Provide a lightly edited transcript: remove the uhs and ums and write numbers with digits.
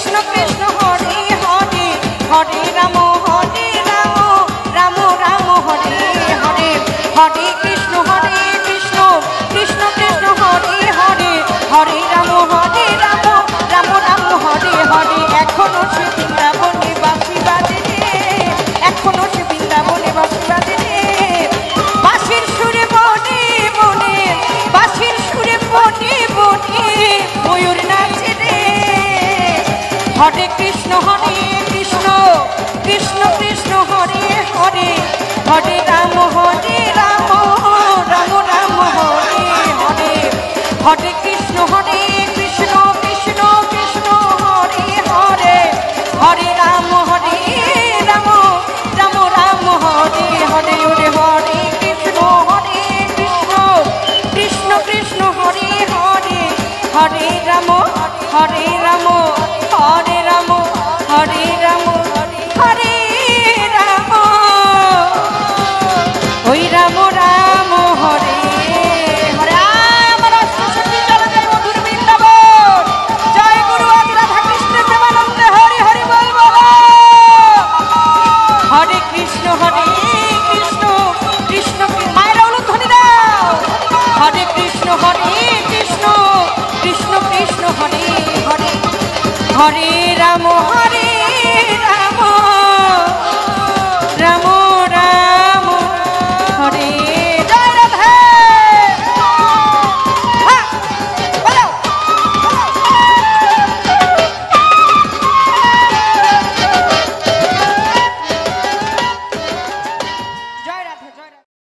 কৃষ্ণ কৃষ্ণ হরে হরে হরে রাম রাম রাম হরে হরে হরে কৃষ্ণ কৃষ্ণ কৃষ্ণ হরে হরে হরে রাম রাম রাম হরে হরে। এখনো সে বৃন্দাবনে বাঁশি বাজে রে, এখনো সে বৃন্দাবনে বাঁশি বাজে রে, বাঁশির সুরে বনে বনে, বাঁশির সুরে বনে বনে ময়ূর নাচে রে। হরে কৃষ্ণ কৃষ্ণ কৃষ্ণ হরে হরে হরে রাম রাম রাম হরে হরে হরে কৃষ্ণ কৃষ্ণ কৃষ্ণ হরে হরে হরে রাম রাম রাম হরে হরে হরে হরে কৃষ্ণ কৃষ্ণ কৃষ্ণ হরে হরে হরে রাম হরে রাম হরে রাম হরে রাম হরে রাম ওই রাম রাম হরে হরে। আমার অষ্টসখী চলে যায় মধুর বৃন্দাবন। জয় গুরু আদি রাধা কৃষ্ণ প্রেমানন্দে হরি হরি বল বল। হরে কৃষ্ণ কৃষ্ণ কৃষ্ণ মায়েরা উলুধ্বনি দাও। হরে কৃষ্ণ কৃষ্ণ কৃষ্ণ কৃষ্ণ হরে হরে হরে রাম হরে